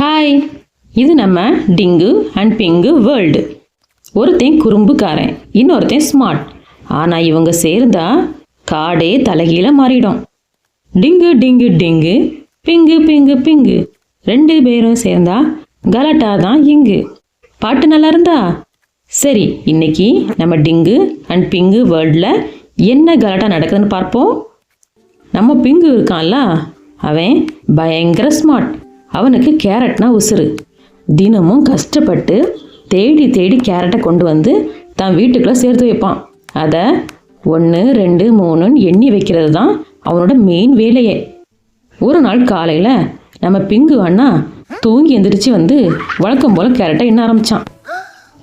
Hi, இது நம்ம டிங்கு and pink world. ஒருத்தன் குறும்புக்காரன், இன்னொருத்தன் ஸ்மார்ட். ஆனால் இவங்க சேர்ந்தா காடே தலைகீழ மாறிடும். டிங்கு டிங்கு டிங்கு, பிங்கு பிங்கு பிங்கு, ரெண்டு பேரும் சேர்ந்தா கலாட்டா தான் இங்கு. பாட்டு நல்லா இருந்தா சரி, இன்னைக்கு நம்ம டிங்கு அண்ட் பிங்கு வேர்ல்டில் என்ன கலாட்டா நடக்குதுன்னு பார்ப்போம். நம்ம பிங்கு இருக்கான்ல, அவன் பயங்கர ஸ்மார்ட். அவனுக்கு கேரட்னா உசுறு. தினமும் கஷ்டப்பட்டு தேடி தேடி கேரட்டை கொண்டு வந்து தான் வீட்டுக்குள்ளே சேர்த்து வைப்பான். அதை 1 2 3ன்னு எண்ணி வைக்கிறது தான் அவனோட மெயின் வேலையே. ஒரு நாள் காலையில் நம்ம பிங்கு அண்ணா தூங்கி எந்திரிச்சு வந்து வழக்கம் போல் கேரட்டை எண்ண ஆரம்பித்தான்.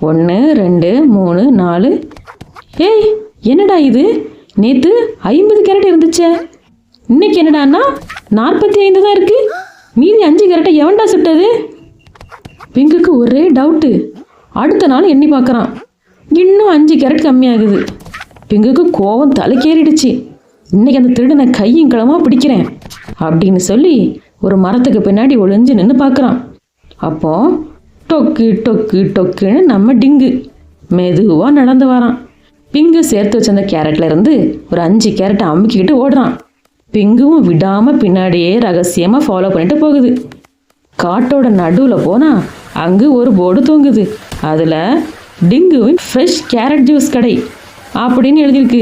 1 2 3 4. ஏய், என்னடா இது, நேற்று 50 கேரட் இருந்துச்சே, இன்னைக்கு என்னடான்னா 45 தான் இருக்கு. மீதி 5 கேரட்டை எவன்டா சுட்டது? பிங்குக்கு ஒரே டவுட்டு. அடுத்த நாள் எண்ணி பார்க்குறான், இன்னும் 5 கேரட் கம்மியாகுது. பிங்குக்கு கோவம் தலைக்கேறிடுச்சு. இன்னைக்கு அந்த திருடனை கையும் களமாக பிடிக்கிறேன் அப்படின்னு சொல்லி ஒரு மரத்துக்கு பின்னாடி ஒளிஞ்சு நின்று பார்க்குறான். அப்போ டொக்கு டொக்கு டொக்குன்னு நம்ம டிங்கு மெதுவாக நடந்து வரான். பிங்கு சேர்த்து வச்சிருந்த கேரட்ல இருந்து ஒரு 5 கேரட்டை அமுக்கிக்கிட்டு ஓடுறான். பிங்குவும் விடாமல் பின்னாடியே ரகசியமாக ஃபாலோ பண்ணிட்டு போகுது. காட்டோட நடுவில் போனால் அங்கே ஒரு போர்டு தூங்குது. அதில் டிங்குவின் ஃப்ரெஷ் கேரட் ஜூஸ் கடை அப்படின்னு எழுதியிருக்கு.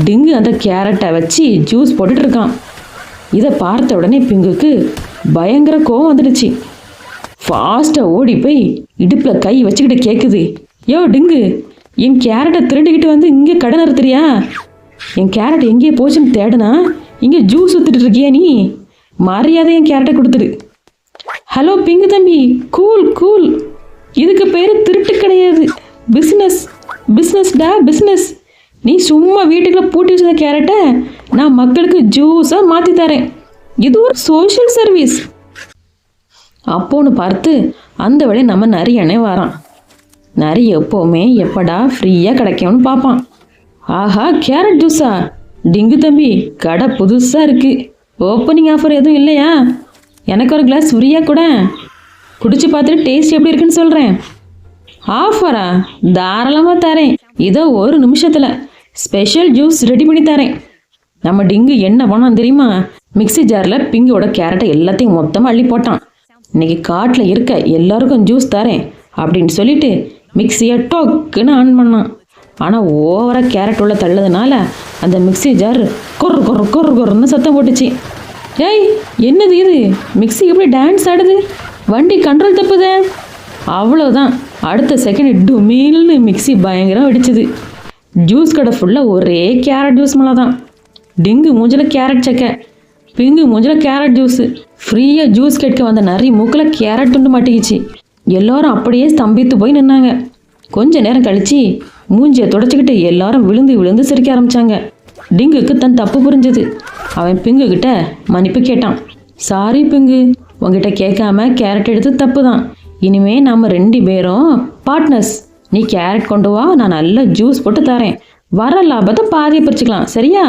டிங்கு அந்த கேரட்டை வச்சு ஜூஸ் போட்டுட்டு இருக்கான். இதை பார்த்த உடனே பிங்குக்கு பயங்கர கோவம் வந்துடுச்சு. ஃபாஸ்ட்டாக ஓடி போய் இடுப்பில் கை வச்சுக்கிட்டு கேட்குது, யோ டிங்கு, என் கேரட்டை திருடிக்கிட்டு வந்து இங்கே கடை நிறுத்துறியா? என் கேரட் எங்கேயே போச்சுன்னு தேடுனா இங்கே ஜூஸ் ஊற்றிட்டு இருக்கியா நீ? மரியாதை என் கேரட்டை கொடுத்துடு. ஹலோ பிங்கு தம்பி, கூல் கூல், இதுக்கு பேர் திருட்டு கிடையாது, பிஸ்னஸ் பிஸ்னஸ்டா பிஸ்னஸ். நீ சும்மா வீட்டுக்குள்ளே பூட்டி வச்சிருந்த கேரட்டை நான் மக்களுக்கு ஜூஸாக மாற்றி தரேன். இது ஒரு சோஷியல் சர்வீஸ். அப்போன்னு பார்த்து அந்த வேலையை நம்ம நரியனே வரான். நரி எப்போவுமே எப்படா ஃப்ரீயாக கிடைக்கும்னு பார்ப்பான். ஆஹா, கேரட் ஜூஸா? டிங்கு தம்பி, கடை புதுசாக இருக்குது, ஓப்பனிங் ஆஃபர் எதுவும் இல்லையா? எனக்கு ஒரு கிளாஸ் ஃப்ரீயாக கூட, குடிச்சு பார்த்துட்டு டேஸ்ட் எப்படி இருக்குன்னு சொல்கிறேன். ஆஃபரா? தாராளமாக தரேன். இதோ 1 நிமிஷத்தில் ஸ்பெஷல் ஜூஸ் ரெடி பண்ணி தரேன். நம்ம டிங்கு என்ன பண்ணான் தெரியுமா? மிக்ஸி ஜாரில் பிங்கோட கேரட்டை எல்லாத்தையும் மொத்தமாக அள்ளி போட்டான். இன்னைக்கு காட்டில் இருக்க எல்லாருக்கும் ஜூஸ் தரேன் அப்படின்னு சொல்லிட்டு மிக்ஸியை டொக்குன்னு ஆன் பண்ணான். ஆனால் ஓவராக கேரட் உள்ள தள்ளதுனால அந்த மிக்ஸி ஜார் கொரு கொரு கொரு கொருன்னு சத்தம் போட்டுச்சு. ஏய், என்னது இது, மிக்ஸி எப்படி டான்ஸ் ஆடுது, வண்டி கண்ட்ரோல் தப்புதே. அவ்வளோதான், அடுத்த செகண்ட் டுமீல்னு மிக்ஸி பயங்கரம் வெடிச்சுது. ஜூஸ் கடை ஃபுல்லாக ஒரே கேரட் ஜூஸ் மேலே தான். டிங்கு மூஞ்சில் கேரட் சக்கை, பிங்கு மூஞ்சில் கேரட் ஜூஸு. ஃப்ரீயாக ஜூஸ் கேட்க வந்த நிறைய மூக்கில் கேரட் துண்டு மாட்டிக்கிச்சு. எல்லோரும் அப்படியே ஸ்தம்பித்து போய் நின்னாங்க. கொஞ்ச நேரம் கழித்து மூஞ்சியை தொடச்சிக்கிட்டு எல்லாரும் விழுந்து விழுந்து சிரிக்க ஆரம்பித்தாங்க. டிங்குக்கு தன் தப்பு புரிஞ்சுது. அவன் பிங்கு கிட்ட மன்னிப்பு கேட்டான். சாரி பிங்கு, உங்ககிட்ட கேட்காம கேரட் எடுத்து தப்பு தான். இனிமே நம்ம 2 பேரும் பார்ட்னர்ஸ். நீ கேரட் கொண்டு வா, நான் நல்ல ஜூஸ் போட்டு தரேன். வர லாபத்தை பாதியை பிரிச்சுக்கலாம், சரியா?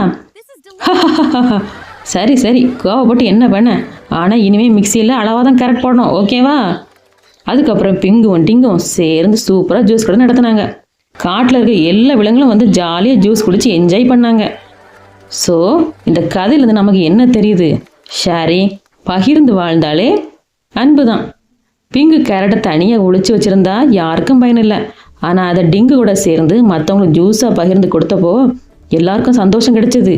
சரி சரி, கோவப்பட்டு என்ன பண்ண? ஆனால் இனிமேல் மிக்சியில் அளவாக தான் கேரட் போடணும், ஓகேவா? அதுக்கப்புறம் பிங்குவும் டிங்கும் சேர்ந்து சூப்பராக ஜூஸ் கடை நடத்தினாங்க. காட்டில் இருக்க எல்லா விலங்குகளும் வந்து ஜாலியாக ஜூஸ் குடித்து என்ஜாய் பண்ணாங்க. ஸோ இந்த கதையிலேருந்து நமக்கு என்ன தெரியுது? ஷேரிங், பகிர்ந்து வாழ்ந்தாலே அன்பு தான். பிங்கு கேரட்டை தனியாக ஒழிச்சு வச்சுருந்தா யாருக்கும் பயன் இல்லை. ஆனால் அதை டிங்கு கூட சேர்ந்து மற்றவங்களுக்கு ஜூஸாக பகிர்ந்து கொடுத்தப்போ எல்லாருக்கும் சந்தோஷம் கிடைச்சிது.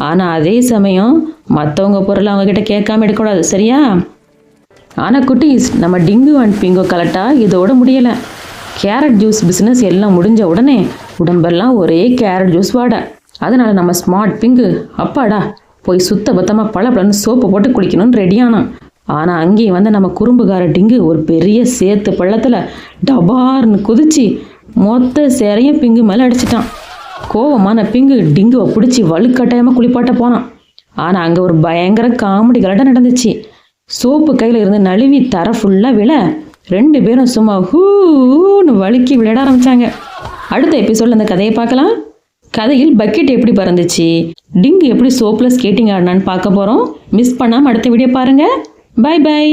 ஆனால் அதே சமயம் மற்றவங்க பொருளை அவங்கக்கிட்ட கேட்காம எடுக்கக்கூடாது, சரியா? ஆனால் குட்டீஸ், நம்ம டிங்கு அண்ட் பிங்கோ கலட்டா இதோட முடியலை. கேரட் ஜூஸ் பிஸ்னஸ் எல்லாம் முடிஞ்ச உடனே உடம்பெல்லாம் ஒரே கேரட் ஜூஸ் வாடை. அதனால் நம்ம ஸ்மார்ட் பிங்கு அப்பாடா போய் சுத்த பத்தமாக பழப்பழன்னு சோப்பு போட்டு குளிக்கணும்னு ரெடியானான். ஆனால் அங்கேயும் வந்து நம்ம குறும்புகார டிங்கு ஒரு பெரிய சேத்து பள்ளத்தில் டபார்னு குதிச்சு மொத்த சேரையும் பிங்கு மேலே அடிச்சிட்டான். கோவமான பிங்கு டிங்குவை பிடிச்சி வலுக்கட்டாயமாக குளிப்பாட்ட போனான். ஆனால் அங்கே ஒரு பயங்கர காமெடி கலட்டாக நடந்துச்சு. சோப்பு கையில் இருந்து நழுவி தர ஃபுல்லாக விழ 2 பேரும் சும்மா ஹூன்னு வழுக்கி விளையாட ஆரம்பித்தாங்க. அடுத்த எபிசோடில் அந்த கதையை பார்க்கலாம். கதையில் பக்கெட் எப்படி பறந்துச்சு, டிங்கு எப்படி சோப்பில் ஸ்கேட்டிங் ஆடினான்னு பார்க்க போகிறோம். மிஸ் பண்ணாமல் அடுத்த வீடியோ பாருங்கள். Bye by.